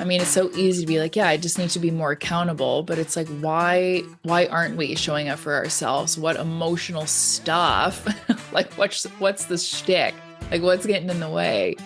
I mean, it's so easy to be like, yeah, I just need to be more accountable. But it's like, why aren't we showing up for ourselves? What emotional stuff? Like, what's the shtick? Like, what's getting in the way?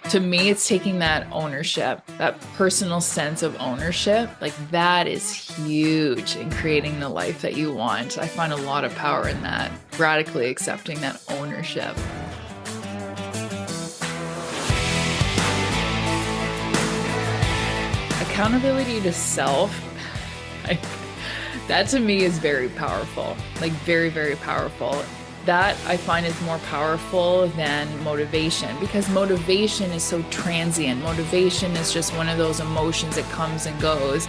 To me, it's taking that ownership, that personal sense of ownership. Like, that is huge in creating the life that you want. I find a lot of power in that, radically accepting that ownership. Accountability to self, that to me is very powerful, like very, very powerful. That I find is more powerful than motivation, because motivation is so transient. Motivation is just one of those emotions that comes and goes.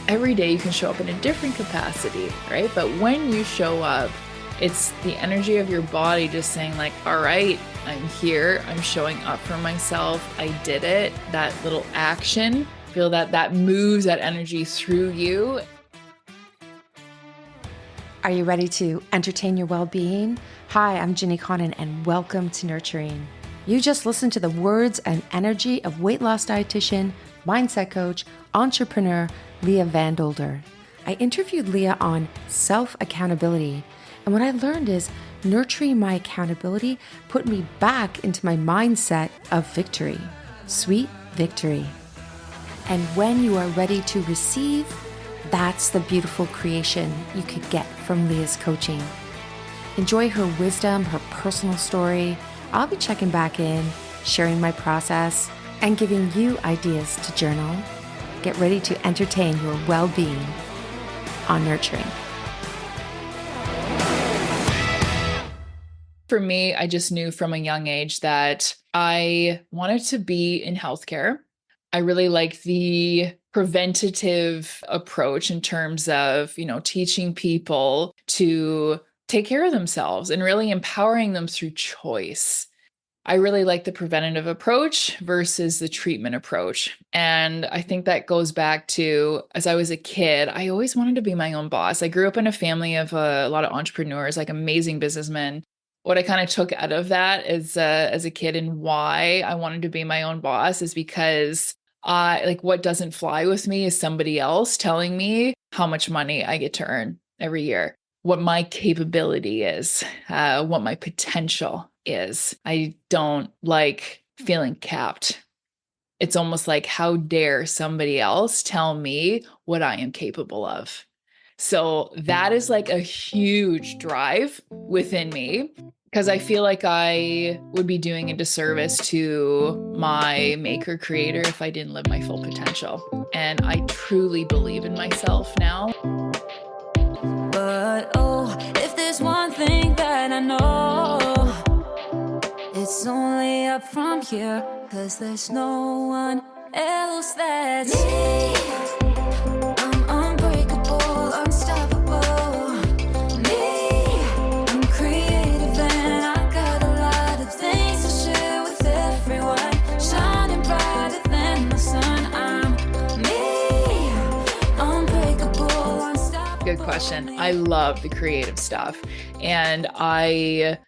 Every day you can show up in a different capacity, right? But when you show up, it's the energy of your body just saying like, all right, I'm here, I'm showing up for myself, I did it. That little action, feel that moves that energy through you. Are you ready to entertain your well-being? Hi, I'm Ginny Connon, and welcome to Nurturing. You just listened to the words and energy of weight loss dietitian, mindset coach, entrepreneur, Leah Van Dolder. I interviewed Leah on self-accountability, and what I learned is nurturing my accountability put me back into my mindset of victory, sweet victory. And when you are ready to receive, that's the beautiful creation you could get from Leah's coaching. Enjoy her wisdom, her personal story. I'll be checking back in, sharing my process, and giving you ideas to journal. Get ready to entertain your well-being on Nurturing. For me, I just knew from a young age that I wanted to be in healthcare. I really like the preventative approach in terms of, teaching people to take care of themselves and really empowering them through choice. I really like the preventative approach versus the treatment approach. And I think that goes back to, as I was a kid, I always wanted to be my own boss. I grew up in a family of a lot of entrepreneurs, like amazing businessmen. What I kind of took out of that as a kid and why I wanted to be my own boss is because what doesn't fly with me is somebody else telling me how much money I get to earn every year, what my capability is, what my potential is. I don't like feeling capped. It's almost like, how dare somebody else tell me what I am capable of? So that is like a huge drive within me, because I feel like I would be doing a disservice to my maker creator if I didn't live my full potential. And I truly believe in myself now. But if there's one thing that I know, it's only up from here, 'cause there's no one else that's me. I'm unbreakable, unstoppable. Me, I'm creative and I got a lot of things to share with everyone. Shining brighter than the sun. I'm me, unbreakable, unstoppable. Good question. I love the creative stuff. And I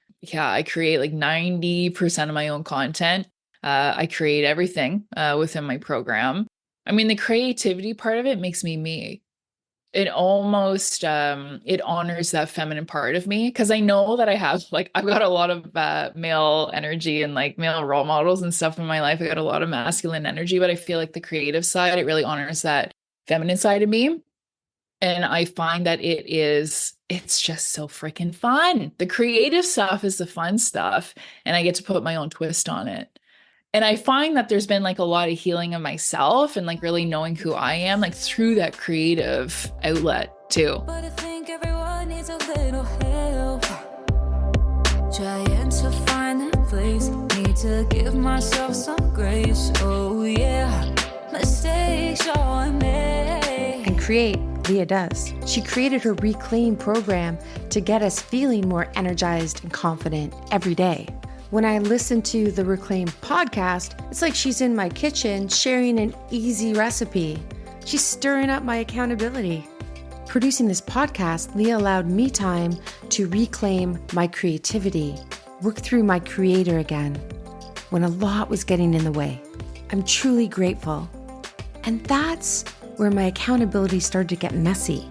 create like 90% of my own content. I create everything within my program. I mean, the creativity part of it makes me me. It almost, it honors that feminine part of me, because I know that I've got a lot of male energy and like male role models and stuff in my life. I got a lot of masculine energy, but I feel like the creative side, it really honors that feminine side of me. And I find that it's just so freaking fun. The creative stuff is the fun stuff. And I get to put my own twist on it. And I find that there's been like a lot of healing of myself and like really knowing who I am, like through that creative outlet too. But I think everyone needs a little help. Trying to find that place. Need to give myself some grace. Oh yeah, mistakes I made. And create, Leah does. She created her Reclaim program to get us feeling more energized and confident every day. When I listen to the Reclaim podcast, it's like she's in my kitchen sharing an easy recipe. She's stirring up my accountability. Producing this podcast, Leah allowed me time to reclaim my creativity, work through my creator again. when a lot was getting in the way. I'm truly grateful. And that's where my accountability started to get messy,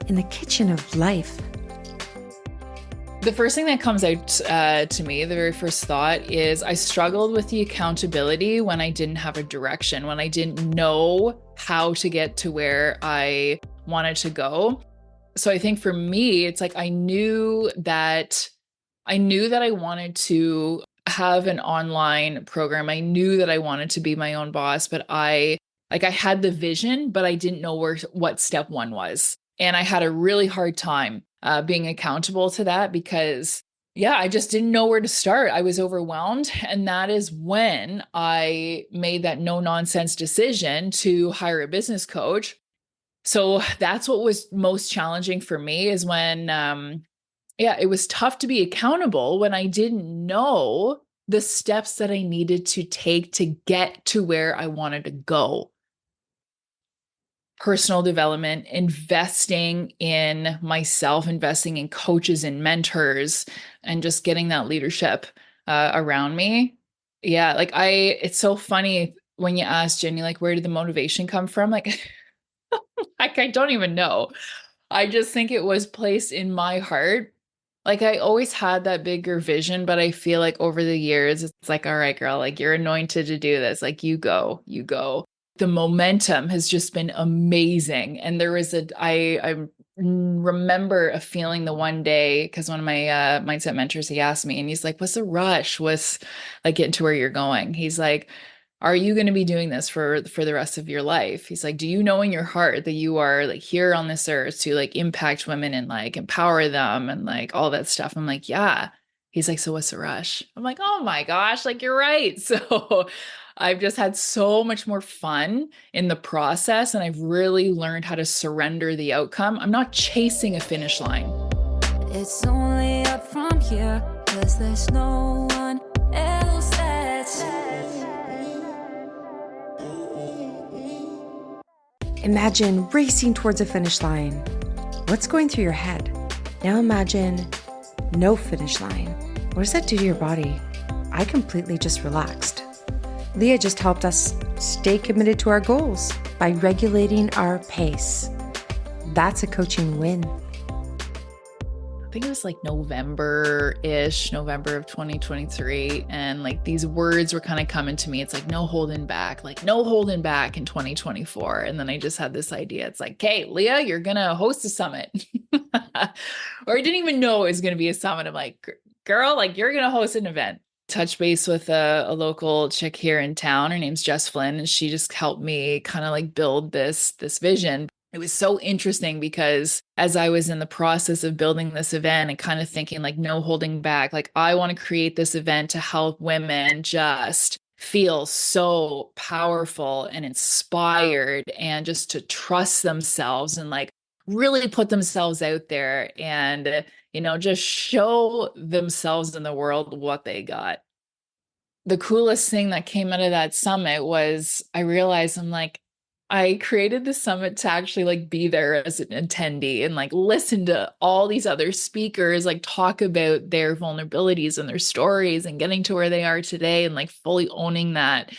in the kitchen of life. The first thing that comes out to me, the very first thought is I struggled with the accountability when I didn't have a direction, when I didn't know how to get to where I wanted to go. So I think for me, it's like I knew that I wanted to have an online program. I knew that I wanted to be my own boss, but I had the vision, but I didn't know what step one was. And I had a really hard time being accountable to that because, yeah, I just didn't know where to start. I was overwhelmed. And that is when I made that no nonsense decision to hire a business coach. So that's what was most challenging for me is when, it was tough to be accountable when I didn't know the steps that I needed to take to get to where I wanted to go. Personal development, investing in myself, investing in coaches and mentors, and just getting that leadership around me. Yeah, it's so funny when you ask Ginny, like, where did the motivation come from? Like, I don't even know. I just think it was placed in my heart. Like I always had that bigger vision, but I feel like over the years, it's like, all right, girl, like you're anointed to do this. Like you go. The momentum has just been amazing. And there was I remember a feeling the one day, because one of my mindset mentors, he asked me and he's like, what's the rush? What's like getting to where you're going? He's like, are you going to be doing this for the rest of your life? He's like, do you know in your heart that you are like here on this earth to like impact women and like empower them and like all that stuff? I'm like, yeah. He's like, so what's the rush? I'm like, oh my gosh, like you're right. So I've just had so much more fun in the process, and I've really learned how to surrender the outcome. I'm not chasing a finish line. It's only up from here, 'cause there's no one else that's. Imagine racing towards a finish line. What's going through your head? Now imagine no finish line. What does that do to your body? I completely just relaxed. Leah just helped us stay committed to our goals by regulating our pace. That's a coaching win. I think it was like November-ish, November of 2023. And like these words were kind of coming to me. It's like, no holding back, like no holding back in 2024. And then I just had this idea. It's like, hey, Leah, you're going to host a summit. Or I didn't even know it was going to be a summit. I'm like, girl, like you're going to host an event. Touch base with a local chick here in town. Her name's Jess Flynn. And she just helped me kind of like build this vision. It was so interesting because as I was in the process of building this event and kind of thinking like no holding back, like I want to create this event to help women just feel so powerful and inspired and just to trust themselves and like really put themselves out there and, just show themselves in the world what they got. The coolest thing that came out of that summit was I realized I'm like, I created the summit to actually like be there as an attendee and like listen to all these other speakers, like talk about their vulnerabilities and their stories and getting to where they are today and like fully owning that.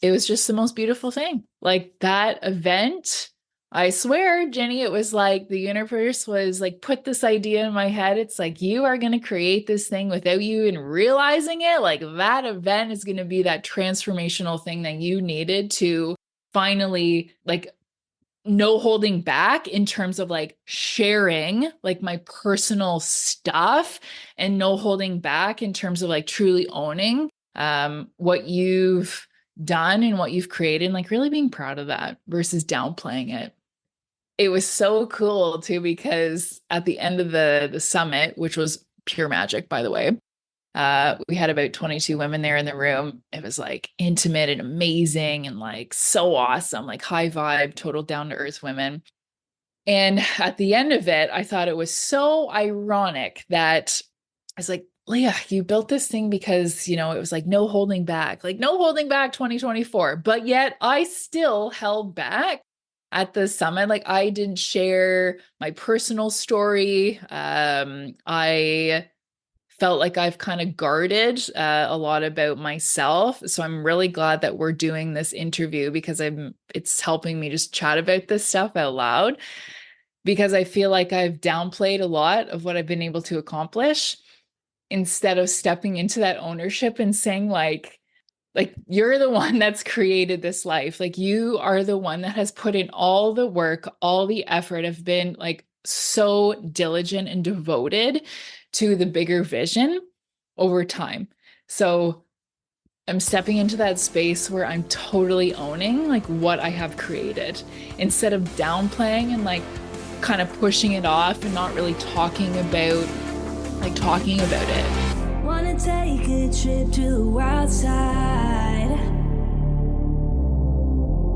It was just the most beautiful thing. Like that event, I swear, Ginny, it was like the universe was like, put this idea in my head. It's like, you are going to create this thing without you even realizing it. Like that event is going to be that transformational thing that you needed to finally like no holding back in terms of like sharing like my personal stuff and no holding back in terms of like truly owning what you've done and what you've created and like really being proud of that versus downplaying it. It was so cool too, because at the end of the summit, which was pure magic, by the way, we had about 22 women there in the room. It was like intimate and amazing and like so awesome, like high vibe, total down to earth women. And at the end of it, I thought it was so ironic that I was like, Leah, you built this thing because, it was like no holding back 2024. But yet I still held back at the summit. Like I didn't share my personal story. I felt like I've kind of guarded a lot about myself. So I'm really glad that we're doing this interview because it's helping me just chat about this stuff out loud, because I feel like I've downplayed a lot of what I've been able to accomplish instead of stepping into that ownership and saying like you're the one that's created this life. Like you are the one that has put in all the work, all the effort, have been like so diligent and devoted to the bigger vision over time. So I'm stepping into that space where I'm totally owning like what I have created instead of downplaying and like kind of pushing it off and not really talking about it. Wanna take a trip to the wild side.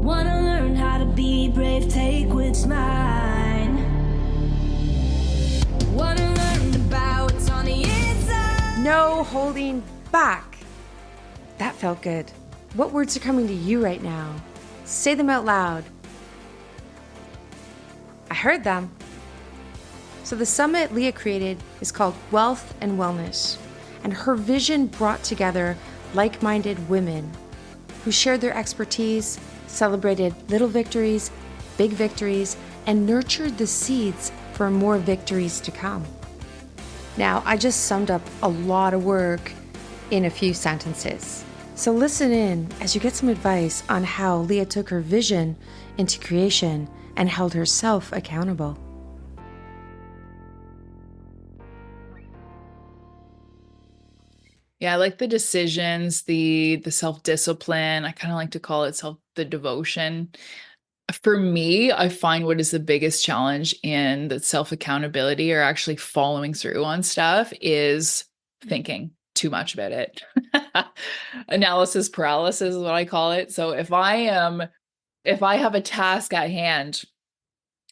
Wanna learn how to be brave, take what's mine. Wanna learn about what's on the inside. No holding back. That felt good. What words are coming to you right now? Say them out loud. I heard them. So the summit Leah created is called Wealth and Wellness, and her vision brought together like-minded women who shared their expertise, celebrated little victories, big victories, and nurtured the seeds for more victories to come. Now, I just summed up a lot of work in a few sentences. So listen in as you get some advice on how Leah took her vision into creation and held herself accountable. Yeah, I like the decisions, the self-discipline. I kind of like to call it the devotion. For me, I find what is the biggest challenge in the self-accountability or actually following through on stuff is thinking too much about it. Analysis paralysis is what I call it. So if I have a task at hand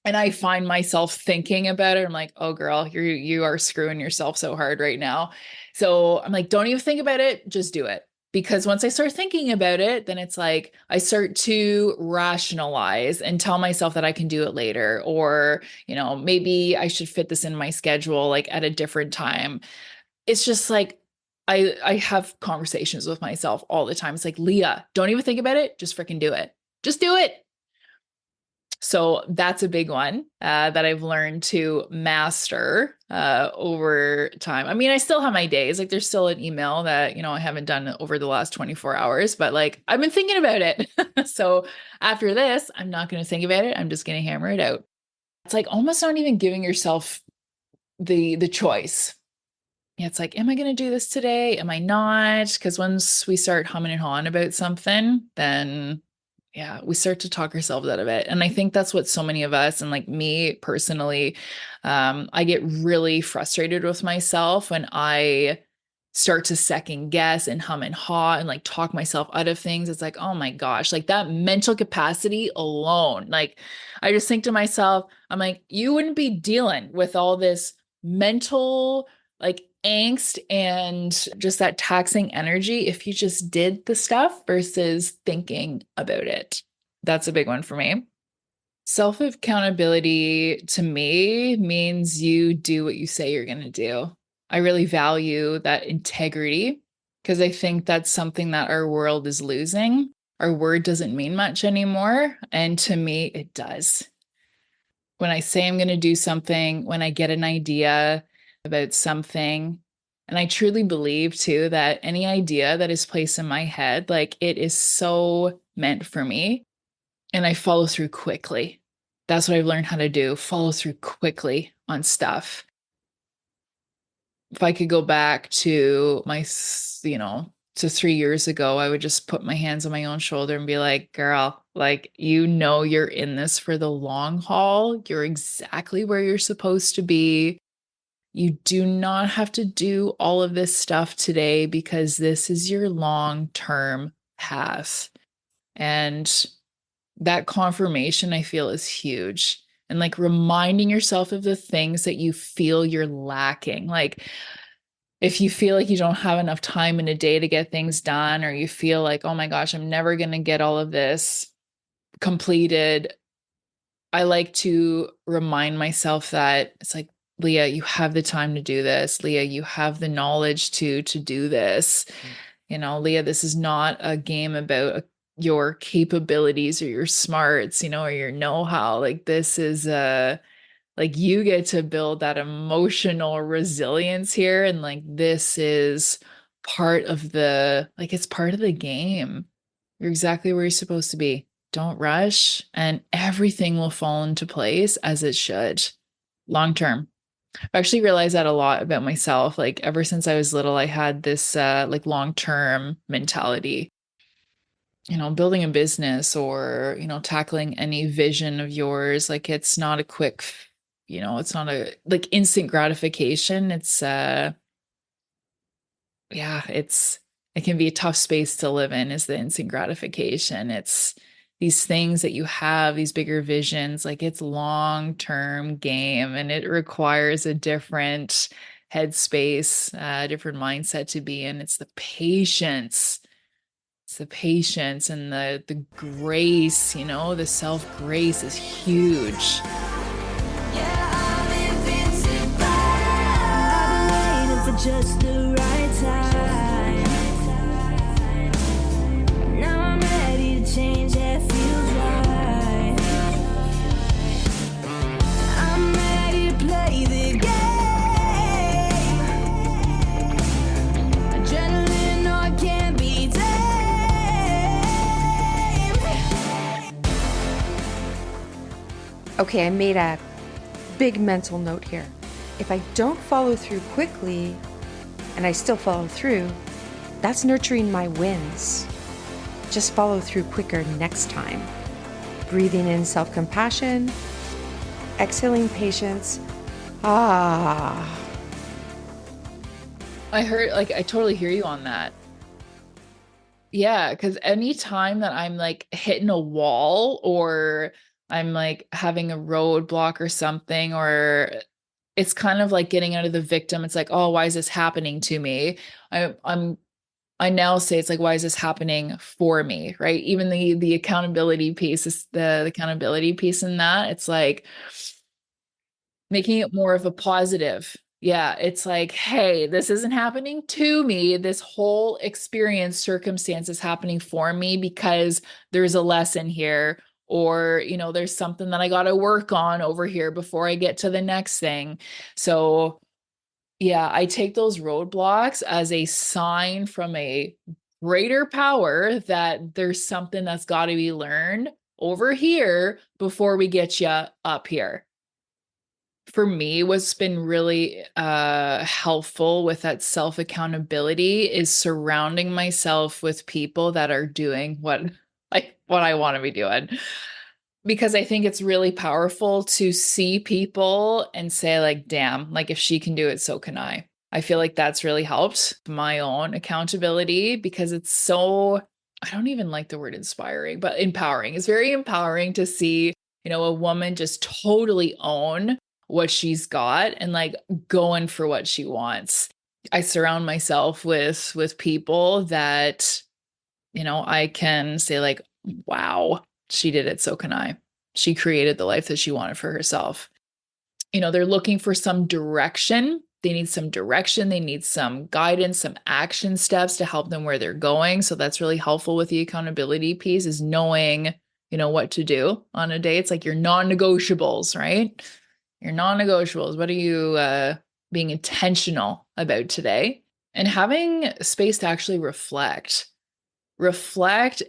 and I find myself thinking about it, I'm like, oh girl, you are screwing yourself so hard right now. So I'm like, don't even think about it, just do it. Because once I start thinking about it, then it's like I start to rationalize and tell myself that I can do it later, or, maybe I should fit this in my schedule like at a different time. It's just like I have conversations with myself all the time. It's like, Leah, don't even think about it, just freaking do it. Just do it. So that's a big one that I've learned to master over time. I mean, I still have my days. Like there's still an email that, I haven't done over the last 24 hours, but like I've been thinking about it. So after this, I'm not going to think about it. I'm just going to hammer it out. It's like almost not even giving yourself the choice. Yeah, it's like, am I going to do this today? Am I not? Because once we start humming and hawing about something, then yeah, we start to talk ourselves out of it. And I think that's what so many of us, and like me personally, I get really frustrated with myself when I start to second guess and hum and haw and like talk myself out of things. It's like, oh my gosh, like that mental capacity alone. Like I just think to myself, I'm like, you wouldn't be dealing with all this mental like angst and just that taxing energy if you just did the stuff versus thinking about it. That's a big one for me. Self-accountability to me means you do what you say you're going to do. I really value that integrity because I think that's something that our world is losing. Our word doesn't mean much anymore. And to me, it does. When I say I'm going to do something, when I get an idea about something, and I truly believe too that any idea that is placed in my head, like it is so meant for me. And I follow through quickly. That's what I've learned how to do, follow through quickly on stuff. If I could go back to to 3 years ago, I would just put my hands on my own shoulder and be like, girl, like, you're in this for the long haul. You're exactly where you're supposed to be. You do not have to do all of this stuff today because this is your long-term path. And that confirmation, I feel, is huge. And like reminding yourself of the things that you feel you're lacking. Like if you feel like you don't have enough time in a day to get things done, or you feel like, oh my gosh, I'm never going to get all of this completed, I like to remind myself that it's like, Leah, you have the time to do this. Leah, you have the knowledge to do this. Leah, this is not a game about your capabilities or your smarts, or your know-how. Like this is like you get to build that emotional resilience here. And like this is part of it's part of the game. You're exactly where you're supposed to be. Don't rush, and everything will fall into place as it should long term. I actually realized that a lot about myself. Like ever since I was little, I had this like long-term mentality. Building a business or, tackling any vision of yours, like it's not a quick, it's not a like instant gratification. It's yeah, it can be a tough space to live in, is the instant gratification. It's these things that you have, these bigger visions, like it's long-term game, and it requires a different headspace, different mindset to be in. It's the patience. It's the patience and the grace, the self-grace is huge. Just the right time. Now I'm ready to change, it feels right. I'm ready to play the game. Adrenaline, no, it can't be tamed. Okay, I made a big mental note here. If I don't follow through quickly, and I still follow through, that's nurturing my wins. Just follow through quicker next time. Breathing in self-compassion, exhaling patience. I totally hear you on that. Yeah, because anytime that I'm like hitting a wall or I'm like having a roadblock or something, or it's kind of like getting out of the victim. It's like, oh, why is this happening to me? I now say it's like, why is this happening for me? Right. Even the accountability piece is the accountability piece in that. It's like making it more of a positive. Yeah. It's like, hey, this isn't happening to me. This whole experience, circumstance is happening for me because there's a lesson here. Or, there's something that I got to work on over here before I get to the next thing. So yeah, I take those roadblocks as a sign from a greater power that there's something that's got to be learned over here before we get you up here. For me, what's been really helpful with that self-accountability is surrounding myself with people that are doing what I want to be doing. Because I think it's really powerful to see people and say like, damn, like if she can do it, so can I. I feel like that's really helped my own accountability because it's so, I don't even like the word inspiring, but empowering. It's very empowering to see, a woman just totally own what she's got and like going for what she wants. I surround myself with people that, I can say like, wow, she did it, so can I. She created the life that she wanted for herself. They're looking for some direction. They need some direction. They need some guidance, some action steps to help them where they're going. So that's really helpful with the accountability piece is knowing, what to do on a day. It's like your non-negotiables, right? Your non-negotiables. What are you being intentional about today? And having space to actually reflect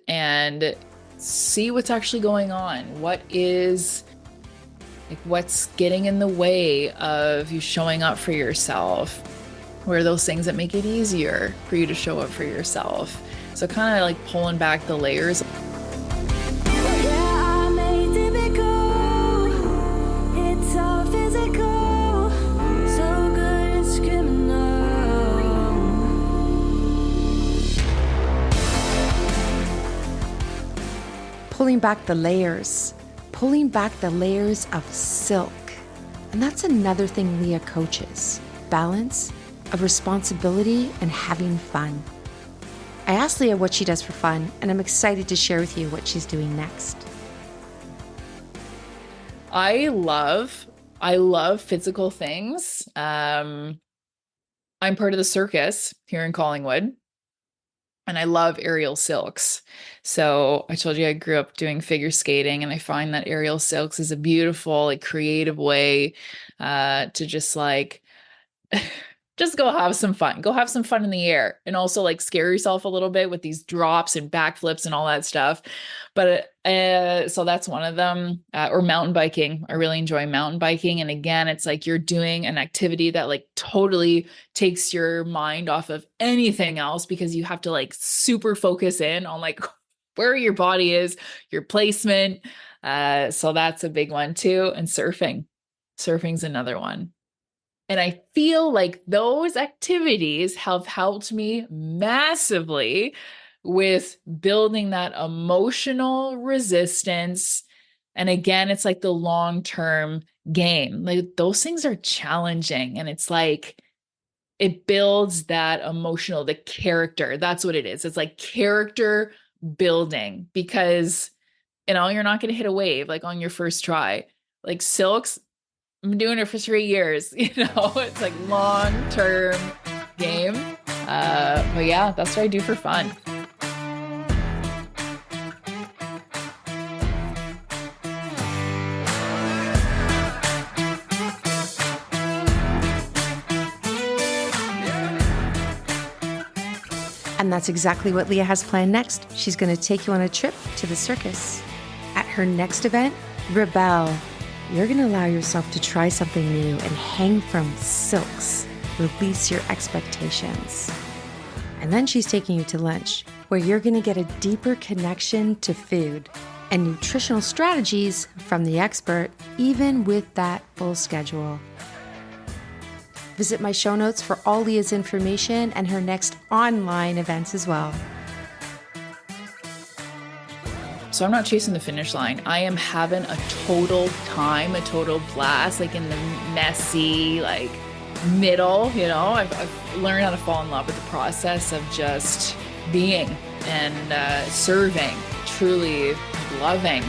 and see what's actually going on. What's getting in the way of you showing up for yourself? What are those things that make it easier for you to show up for yourself? So kind of like pulling back the layers. Pulling back the layers of silk. And that's another thing Leah coaches, balance of responsibility and having fun. I asked Leah what she does for fun, and I'm excited to share with you what she's doing next. I love I love physical things. I'm part of the circus here in Collingwood, and I love aerial silks. So I told you I grew up doing figure skating, and I find that aerial silks is a beautiful, like, creative way to just like just go have some fun. Go have some fun in the air, and also like scare yourself a little bit with these drops and backflips and all that stuff. But so that's one of them. Or mountain biking. I really enjoy mountain biking. And again, it's like you're doing an activity that like totally takes your mind off of anything else, because you have to like super focus in on like where your body is, your placement. So that's a big one too. And surfing. Surfing's another one. And I feel like those activities have helped me massively with building that emotional resistance. And again, it's like the long-term game. Like those things are challenging. And it's like, it builds that emotional, the character. That's what it is. It's like character building, because, you're not going to hit a wave like on your first try. Like silks, I'm doing it for 3 years, it's like long-term game. But yeah, that's what I do for fun. And that's exactly what Leah has planned next. She's going to take you on a trip to the circus. At her next event, Rebel, you're going to allow yourself to try something new and hang from silks. Release your expectations. And then she's taking you to lunch, where you're going to get a deeper connection to food and nutritional strategies from the expert, even with that full schedule. Visit my show notes for all Leah's information and her next online events as well. So I'm not chasing the finish line. I am having a total time, a total blast, like in the messy, like middle, I've learned how to fall in love with the process of just being and serving, truly loving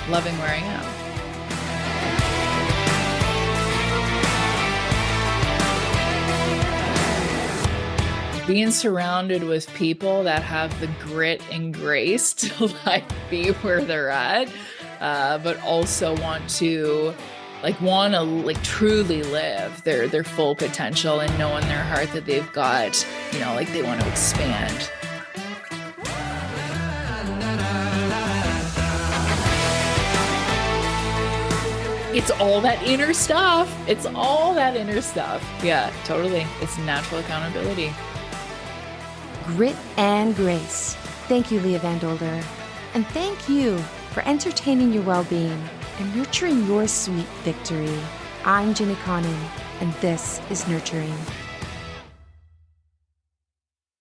where I am. Being surrounded with people that have the grit and grace to like be where they're at, but also want to truly live their full potential and know in their heart that they've got, like they want to expand. It's all that inner stuff. Yeah, totally. It's natural accountability. Grit and grace. Thank you, Leah Van Dolder. And thank you for entertaining your well-being and nurturing your sweet victory. I'm Ginny Connon, and this is Nurturing.